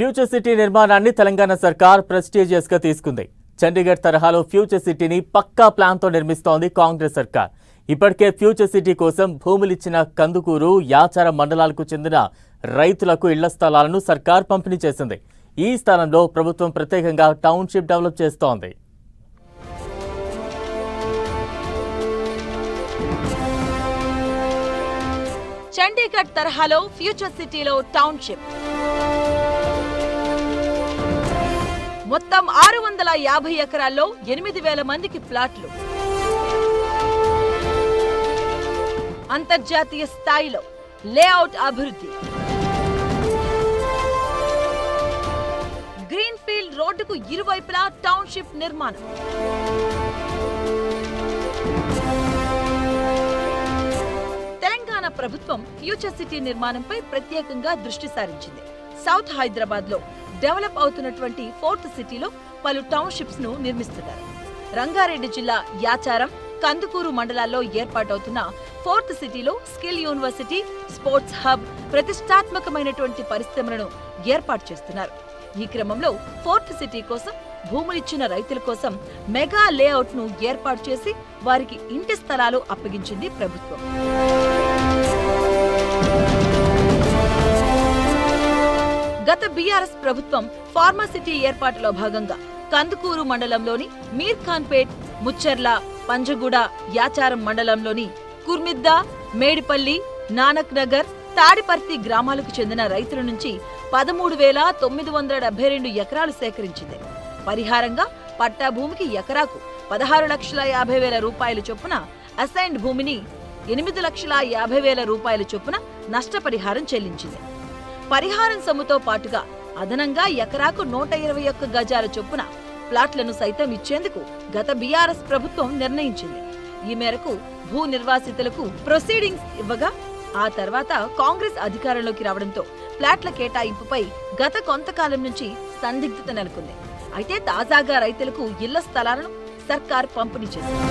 Future city నిర్మాణాన్ని తెలంగాణ సర్కార్ prestigious గా తీసుకుంది. చండీగఢ్ తరహాలో ఫ్యూచర్ సిటీని పక్కా ప్లాన్ తో నిర్మిస్తోంది కాంగ్రెస్ సర్కార్. ఇప్పటికే ఫ్యూచర్ సిటీ కోసం భూములిచ్చిన కందుకూరు, యాచారం మండలాలకు చెందిన రైతులకు ఇళ్ల స్థలాలను సర్కార్ పంపిణీ చేసింది. ఈ స్థలంలో ప్రభుత్వం ప్రత్యేకంగా టౌన్షిప్ డెవలప్ చేస్తోంది. చండీగఢ్ తరహాలో ఫ్యూచర్ సిటీలో టౌన్షిప్ మొత్తం 650 ఎకరాల్లో 8,000 మందికి ప్లాట్లు. అంతర్జాతీయ స్థాయిలో లేఅవుట్ అభివృద్ధి. గ్రీన్ ఫీల్డ్ రోడ్డుకు ఇరువైపులా టౌన్షిప్ నిర్మాణం. తెలంగాణ ప్రభుత్వం ఫ్యూచర్ సిటీ నిర్మాణంపై ప్రత్యేకంగా దృష్టి సారించింది. సౌత్ హైదరాబాద్ లో డెవలప్ అవుతున్నటువంటి ఫోర్త్ సిటీలో పలు టౌన్షిప్స్ ను నిర్మిస్తున్నారు. రంగారెడ్డి జిల్లా యాచారం, కందుకూరు మండలాల్లో ఏర్పాటవుతున్న ఫోర్త్ సిటీలో స్కిల్ యూనివర్సిటీ, స్పోర్ట్స్ హబ్, ప్రతిష్టాత్మకమైనటువంటి పరిశ్రమలను ఏర్పాటు చేస్తున్నారు. ఈ క్రమంలో ఫోర్త్ సిటీ కోసం భూములిచ్చిన రైతుల కోసం మెగా లేఅవుట్ ను ఏర్పాటు చేసి వారికి ఇంటి స్థలాలు అప్పగించింది ప్రభుత్వం. గత బీఆర్ఎస్ ప్రభుత్వం ఫార్మాసిటీ ఏర్పాటులో భాగంగా కందుకూరు మండలంలోని మీర్ఖాన్పేట్, ముచ్చర్ల, పంజగూడ, యాచారం మండలంలోని కుర్మిద్ద, మేడిపల్లి, నానక్ నగర్, తాడిపర్తి గ్రామాలకు చెందిన రైతుల నుంచి 13,972 ఎకరాలు సేకరించింది. పరిహారంగా పట్టా భూమికి ఎకరాకు 16,50,000 రూపాయల చొప్పున, అసైన్డ్ భూమిని 8,50,000 రూపాయల చొప్పున నష్టపరిహారం చెల్లించింది. పరిహారం సొమ్ముతో పాటుగా అదనంగా ఎకరాకు 121 గజాల చొప్పున ప్లాట్లను సైతం ఇచ్చేందుకు గత బీఆర్ఎస్ ప్రభుత్వం నిర్ణయించింది. ఈ మేరకు భూ నిర్వాసితులకు ప్రొసీడింగ్స్ ఇవ్వగా ఆ తర్వాత కాంగ్రెస్ అధికారంలోకి రావడంతో ప్లాట్ల కేటాయింపుపై గత కొంతకాలం నుంచి సందిగ్ధత నెలకొంది. అయితే తాజాగా రైతులకు ఇళ్ల స్థలాలను సర్కార్ పంపిణీ చేసింది.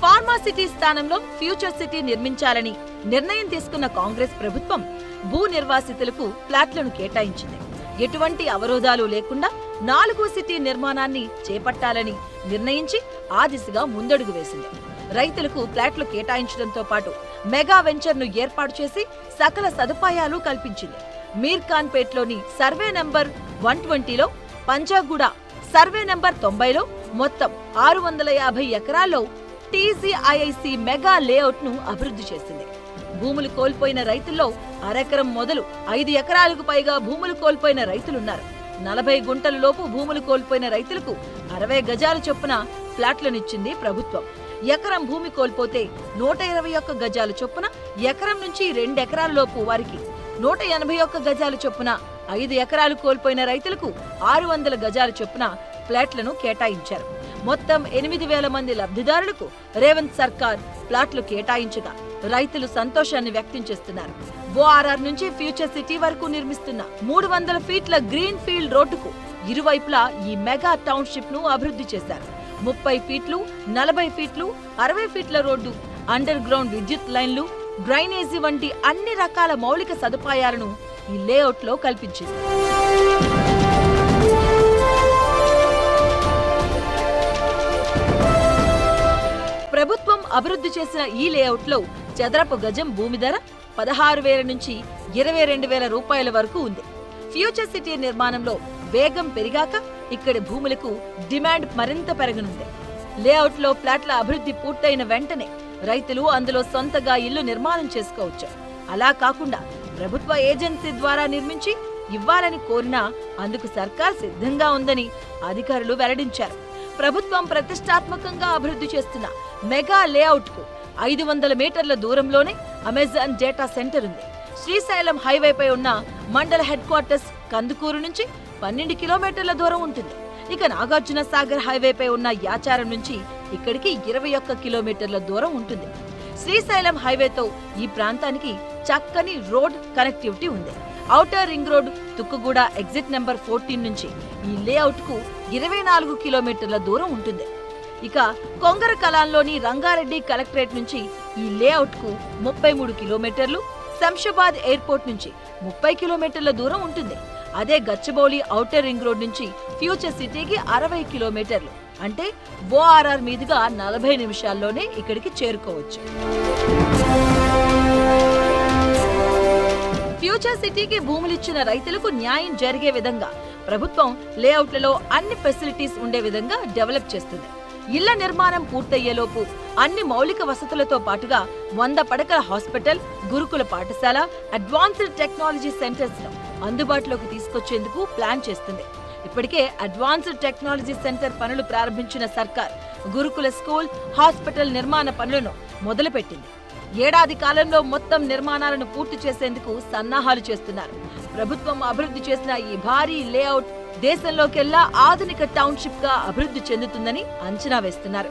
ఫార్మాసిటీ స్థానంలో ఫ్యూచర్ సిటీ నిర్మించాలని నిర్ణయం తీసుకున్న కాంగ్రెస్ ప్రభుత్వం భూ నిర్వాసితులకు ప్లాట్లను కేటాయించింది. ఎటువంటి అవరోధాలు లేకుండా 4వ సిటీ నిర్మాణాన్ని చేపట్టాలని నిర్ణయించి ఆ దిశగా ముందడుగు వేసింది. రైతులకు ప్లాట్లు కేటాయించడంతో పాటు మెగా వెంచర్ ను ఏర్పాటు చేసి సకల సదుపాయాలు కల్పించింది. మీర్ఖాన్పేట్లోని సర్వే నంబర్ 120లో, పంజాగూడ సర్వే నంబర్ 90లో మొత్తం 650 ఎకరాల్లో టీజీఐఐసి మెగా లేఅవుట్ ను అభివృద్ధి చేసింది. భూములు కోల్పోయిన రైతుల్లో అరెకరం మొదలు 5 ఎకరాలకు పైగా భూములు కోల్పోయిన రైతులున్నారు. 40 గుంటల లోపు భూములు కోల్పోయిన రైతులకు 60 గజాల చొప్పున ప్లాట్లనిచ్చింది ప్రభుత్వం. ఎకరం భూమి కోల్పోతే 121 గజాల చొప్పున, ఎకరం నుంచి 2 ఎకరాల లోపు వారికి 181 గజాల చొప్పున, 5 ఎకరాలు కోల్పోయిన రైతులకు 600 గజాల చొప్పున ప్లాట్లను కేటాయించారు. మొత్తం 8,000 మంది లబ్ధిదారులకు రేవంత్ సర్కార్ ప్లాట్లు కేటాయించగా రైతులు సంతోషాన్ని వ్యక్తం చేస్తున్నారు. ఓఆర్ఆర్ నుంచి ఫ్యూచర్ సిటీ వరకు నిర్మిస్తున్న 300 ఫీట్ల గ్రీన్ ఫీల్డ్ రోడ్డుకు ఇరువైపులా ఈ మెగా టౌన్షిప్ ను అభివృద్ధి చేశారు. 30 ఫీట్లు, 40 ఫీట్లు, 60 ఫీట్ల రోడ్డు, అండర్ గ్రౌండ్ విద్యుత్ లైన్లు, డ్రైనేజీ వంటి అన్ని రకాల మౌలిక సదుపాయాలను ఈ లేఅవుట్ లో కల్పించింది. ప్రభుత్వం అభివృద్ధి చేసిన ఈ లేఅవుట్ లో చదరపు గజం భూమి ధర 16,000 నుంచి 22,000 రూపాయల వరకు ఉంది. ఫ్యూచర్ సిటీ నిర్మాణంలో వేగం పెరిగాక ఇక్కడి భూములకు డిమాండ్ మరింత పెరగనుంది. లేఅవుట్ లో ప్లాట్ల అభివృద్ధి పూర్తయిన వెంటనే రైతులు అందులో సొంతగా ఇల్లు నిర్మాణం చేసుకోవచ్చు. అలా కాకుండా ప్రభుత్వ ఏజెన్సీ ద్వారా నిర్మించి ఇవ్వాలని కోరినా అందుకు సర్కార్ సిద్ధంగా ఉందని అధికారులు వెల్లడించారు. ప్రభుత్వం ప్రతిష్టాత్మకంగా అభివృద్ధి చేస్తున్న మెగా లేఅవుట్ కు 500 మీటర్ల దూరంలోనే అమెజాన్ డేటా సెంటర్ ఉంది. శ్రీశైలం హైవేపై ఉన్న మండల హెడ్ క్వార్టర్స్ కందుకూరు నుంచి 12 కిలోమీటర్ల దూరం ఉంటుంది. ఇక నాగార్జున సాగర్ హైవేపై ఉన్న యాచారం నుంచి ఇక్కడికి 21 కిలోమీటర్ల దూరం ఉంటుంది. శ్రీశైలం హైవేతో ఈ ప్రాంతానికి చక్కని రోడ్ కనెక్టివిటీ ఉంది. Outer ring road Tukkuguda exit number 14 నుంచి ఈ లేఅవుట్ కు 24 కిలోమీటర్ల దూరం ఉంటుంది. ఇక కొంగర కలాన్లోని రంగారెడ్డి కలెక్టరేట్ నుంచి ఈ లేఅవుట్ కు 33 కిలోమీటర్లు, శంషాబాద్ ఎయిర్పోర్ట్ నుంచి 30 కిలోమీటర్ల దూరం ఉంటుంది. అదే గచ్చిబౌలి ఔటర్ రింగ్ రోడ్ నుంచి ఫ్యూచర్ సిటీకి 60 కిలోమీటర్లు. అంటే ఓఆర్ఆర్ మీదుగా 40 నిమిషాల్లోనే ఇక్కడికి చేరుకోవచ్చు. ఫ్యూచర్ సిటీకి భూములిచ్చిన రైతులకు న్యాయం జరిగే విధంగా ప్రభుత్వం లేఅవుట్లలో అన్ని ఫెసిలిటీస్ ఉండే విధంగా డెవలప్ చేస్తుంది. ఇళ్ల నిర్మాణం పూర్తయ్యేలోపు అన్ని మౌలిక వసతులతో పాటుగా 100 పడకల హాస్పిటల్, గురుకుల పాఠశాల, అడ్వాన్స్డ్ టెక్నాలజీ సెంటర్స్ ను అందుబాటులోకి తీసుకొచ్చేందుకు ప్లాన్ చేస్తుంది. ఇప్పటికే అడ్వాన్స్డ్ టెక్నాలజీ సెంటర్ పనులు ప్రారంభించిన సర్కార్ గురుకుల స్కూల్, హాస్పిటల్ నిర్మాణ పనులను మొదలుపెట్టింది. ఏడాది కాలంలో మొత్తం నిర్మాణాలను పూర్తి చేసేందుకు సన్నాహాలు చేస్తున్నారు. ప్రభుత్వం అభివృద్ధి చేసిన ఈ భారీ లేఅవుట్ దేశంలోకెల్లా ఆధునిక టౌన్షిప్ గా అభివృద్ధి చెందుతుందని అంచనా వేస్తున్నారు.